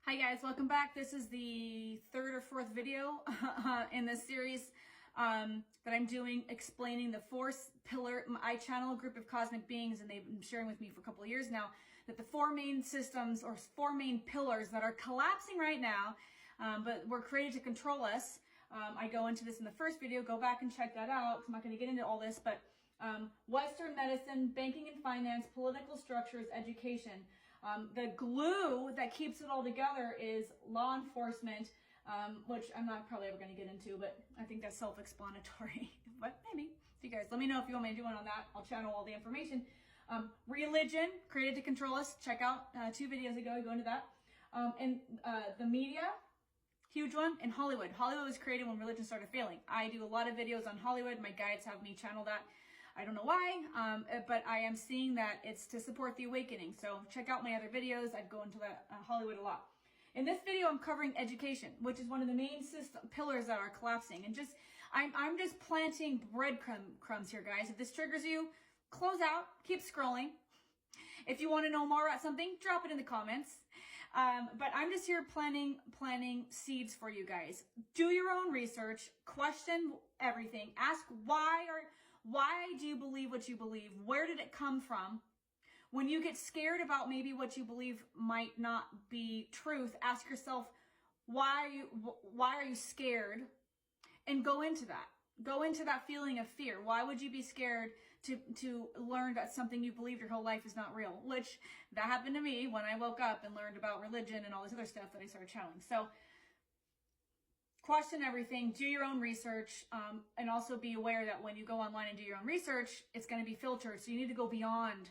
Hi guys, welcome back. This is the third or fourth video in this series that I'm doing explaining the fourth pillar. I channel a group of cosmic beings and they've been sharing with me for a couple of years now that the four main systems or four main pillars that are collapsing right now, but were created to control us. I go into this in the first video, go back and check that out. I'm not going to get into all this, but Western medicine, banking and finance, political structures, education. The glue that keeps it all together is law enforcement, which I'm not probably ever going to get into, but I think that's self-explanatory. But maybe. So you guys, let me know if you want me to do one on that. I'll channel all the information. Religion, created to control us. Check out 2 videos ago. I go into that. And the media, huge one. And Hollywood. Hollywood was created when religion started failing. I do a lot of videos on Hollywood. My guides have me channel that. I don't know why, but I am seeing that it's to support the awakening. So check out my other videos. I'd go into that Hollywood a lot. In this video, I'm covering education, which is one of the main pillars that are collapsing. And I'm just planting breadcrumbs here, guys. If this triggers you, close out, keep scrolling. If you want to know more about something, drop it in the comments. But I'm just here planting seeds for you guys. Do your own research, question everything, ask why do you believe what you believe? Where did it come from? When you get scared about maybe what you believe might not be truth, ask yourself, why are you scared? And go into that. Go into that feeling of fear. Why would you be scared to learn that something you believed your whole life is not real? Which that happened to me when I woke up and learned about religion and all this other stuff that I started channeling. So question everything, do your own research, and also be aware that when you go online and do your own research, it's going to be filtered. So you need to go beyond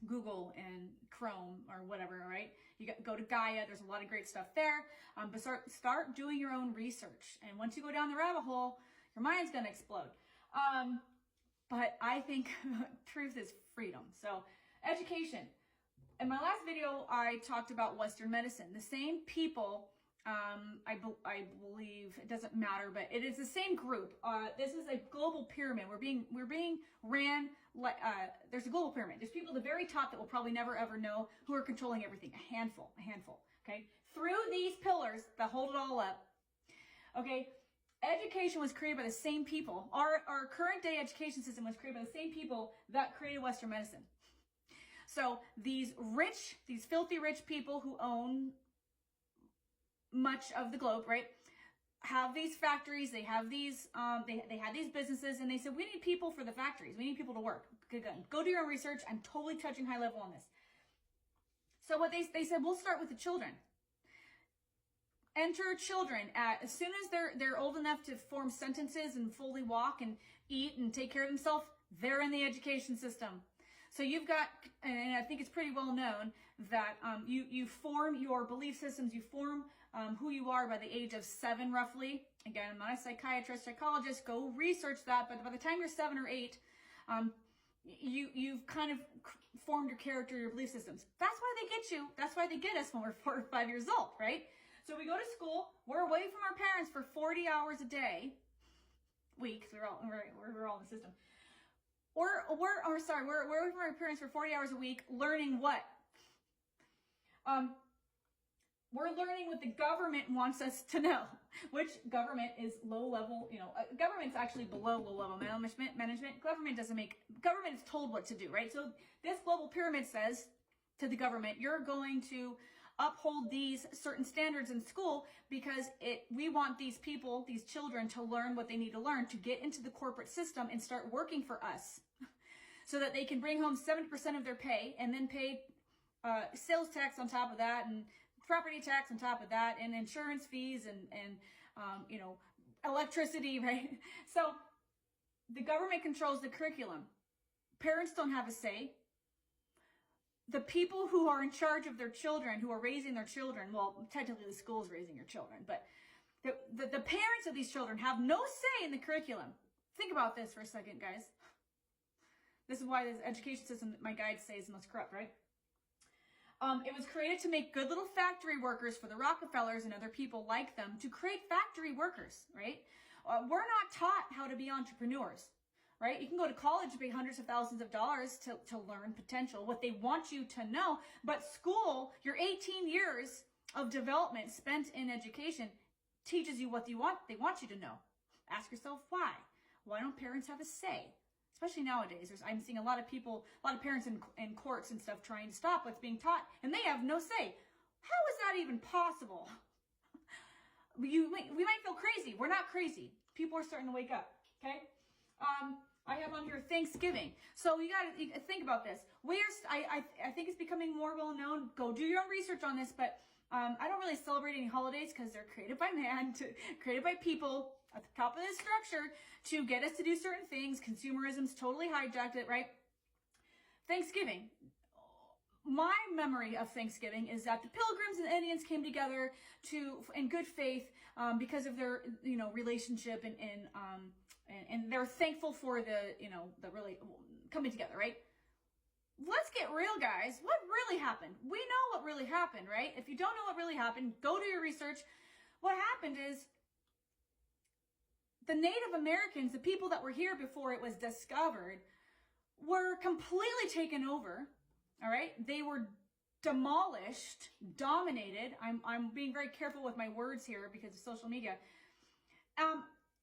Google and Chrome or whatever, right? You go to Gaia. There's a lot of great stuff there. But start doing your own research. And once you go down the rabbit hole, your mind's going to explode. But I think truth is freedom. So education. In my last video, I talked about Western medicine. The same people, I believe, it doesn't matter, but it is the same group. This is a global pyramid. We're being ran like, there's a global pyramid. There's people at the very top that we'll probably never ever know who are controlling everything. A handful, okay? Through these pillars that hold it all up, okay? Education was created by the same people. Our current day education system was created by the same people that created Western medicine. So these filthy rich people who own much of the globe, right, have these factories, they have these, they had these businesses, and they said, we need people for the factories. We need people to work. Go do your own research. I'm totally touching high level on this. So what they said, we'll start with the children. Enter children as soon as they're old enough to form sentences and fully walk and eat and take care of themselves, they're in the education system. So you've got, and I think it's pretty well known that you form your belief systems, you form who you are by the age of 7 roughly. Again, I'm not a psychiatrist, psychologist, go research that, but by the time you're 7 or 8, you've kind of formed your character, your belief systems. That's why they get you. That's why they get us when we're 4 or 5 years old, right? So we go to school, we're away from our parents for 40 hours a day, week, we're all in the system. We're away from our parents for 40 hours a week, learning what? We're learning what the government wants us to know, which government is low level, government's actually below low level management. Government is told what to do, right? So this global pyramid says to the government, you're going to uphold these certain standards in school because we want these people, these children, to learn what they need to learn to get into the corporate system and start working for us so that they can bring home 70% of their pay and then pay sales tax on top of that and property tax on top of that and insurance fees and electricity, right? So the government controls the curriculum. Parents don't have a say. The people who are in charge of their children, who are raising their children, well, technically the school is raising your children, but the parents of these children have no say in the curriculum. Think about this for a second, guys. This is why this education system that my guides say is the most corrupt, right? It was created to make good little factory workers for the Rockefellers and other people like them to create factory workers, right? We're not taught how to be entrepreneurs. Right? You can go to college and pay hundreds of thousands of dollars to learn potential, what they want you to know. But school, your 18 years of development spent in education teaches you what they want you to know. Ask yourself why. Why don't parents have a say? Especially nowadays, I'm seeing a lot of parents in courts and stuff trying to stop what's being taught, and they have no say. How is that even possible? We might feel crazy. We're not crazy. People are starting to wake up, okay? I have on here Thanksgiving. So you gotta think about this. I think it's becoming more well known. Go do your own research on this, but I don't really celebrate any holidays because they're created by man, created by people at the top of this structure to get us to do certain things. Consumerism's totally hijacked it, right? Thanksgiving. My memory of Thanksgiving is that the Pilgrims and the Indians came together in good faith because of their relationship and they're thankful for the really coming together, right? Let's get real, guys. What really happened? We know what really happened, right? If you don't know what really happened, go do your research. What happened is the Native Americans, the people that were here before it was discovered, were completely taken over, all right? They were demolished, dominated. I'm being very careful with my words here because of social media.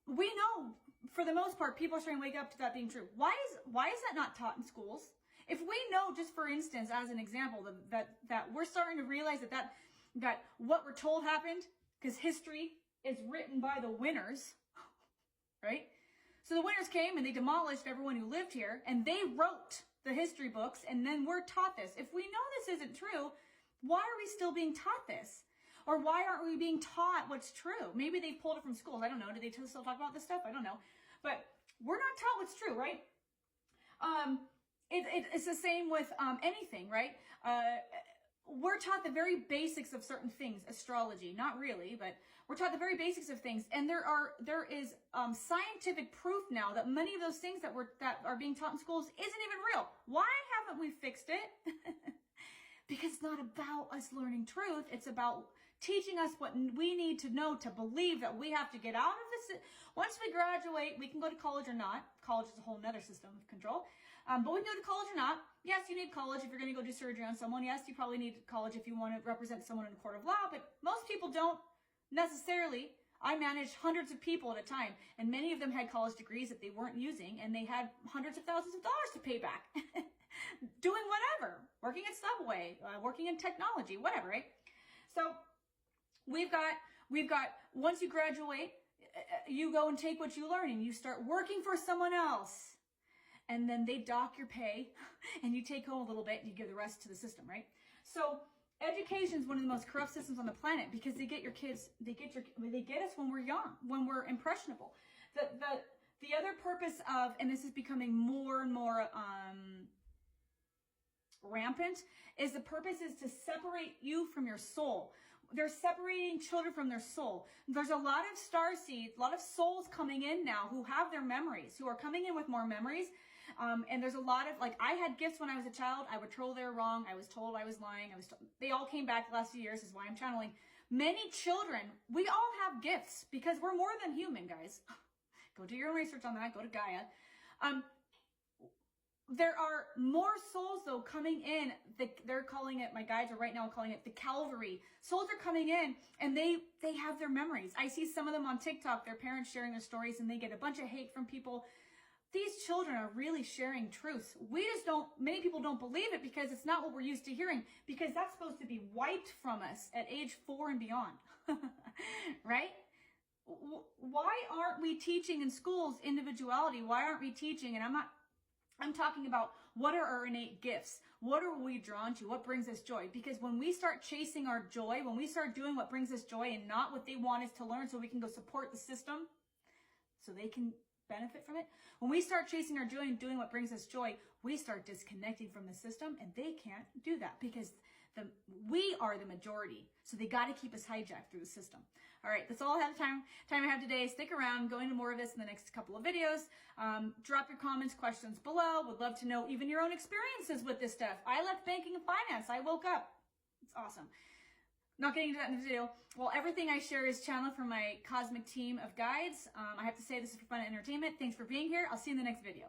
We know, for the most part, people are starting to wake up to that being true. Why is that not taught in schools? If we know, just for instance, as an example, that we're starting to realize that what we're told happened, because history is written by the winners, right? So the winners came and they demolished everyone who lived here, and they wrote the history books, and then we're taught this. If we know this isn't true, why are we still being taught this? Or why aren't we being taught what's true? Maybe they pulled it from schools. I don't know. Do they still talk about this stuff? I don't know. But we're not taught what's true, right? It's the same with anything, right? We're taught the very basics of certain things, astrology, not really, but we're taught the very basics of things. And there is scientific proof now that many of those things that are being taught in schools isn't even real. Why haven't we fixed it? Because it's not about us learning truth. It's about teaching us what we need to know to believe that we have to get out of this. Once we graduate, we can go to college or not. College is a whole nother system of control. But we can go to college or not. Yes, you need college if you're going to go do surgery on someone. Yes, you probably need college if you want to represent someone in a court of law. But most people don't necessarily. I managed hundreds of people at a time, and many of them had college degrees that they weren't using, and they had hundreds of thousands of dollars to pay back. Doing whatever. Working at Subway, working in technology, whatever, right? So we've got, once you graduate, you go and take what you learn and you start working for someone else. And then they dock your pay and you take home a little bit and you give the rest to the system, right? So education is one of the most corrupt systems on the planet because they get your kids, they get us when we're young, when we're impressionable. The other purpose of, and this is becoming more and more rampant, is the purpose is to separate you from your soul. They're separating children from their soul. There's a lot of starseeds, a lot of souls coming in now who have their memories, who are coming in with more memories. And there's a lot of, like, I had gifts when I was a child. I was told they were wrong. I was told I was lying. They all came back the last few years. This is why I'm channeling. Many children, we all have gifts because we're more than human, guys. Go do your own research on that. Go to Gaia. There are more souls, though, coming in. They're calling it, my guides are right now calling it the Calvary. Souls are coming in, and they have their memories. I see some of them on TikTok, their parents sharing their stories, and they get a bunch of hate from people. These children are really sharing truths. Many people don't believe it because it's not what we're used to hearing, because that's supposed to be wiped from us at age 4 and beyond, right? Why aren't we teaching in schools individuality? Why aren't we teaching, and I'm talking about what are our innate gifts? What are we drawn to? What brings us joy? Because when we start chasing our joy, when we start doing what brings us joy and not what they want us to learn so we can go support the system so they can benefit from it. When we start chasing our joy and doing what brings us joy, we start disconnecting from the system, and they can't do that because we are the majority. So they got to keep us hijacked through the system. All right, that's all I have time I have today. Stick around. Go into more of this in the next couple of videos. Drop your comments, questions below. Would love to know even your own experiences with this stuff. I left banking and finance. I woke up. It's awesome. Not getting into that in the video. Well, everything I share is channeled from my cosmic team of guides. I have to say this is for fun and entertainment. Thanks for being here. I'll see you in the next video.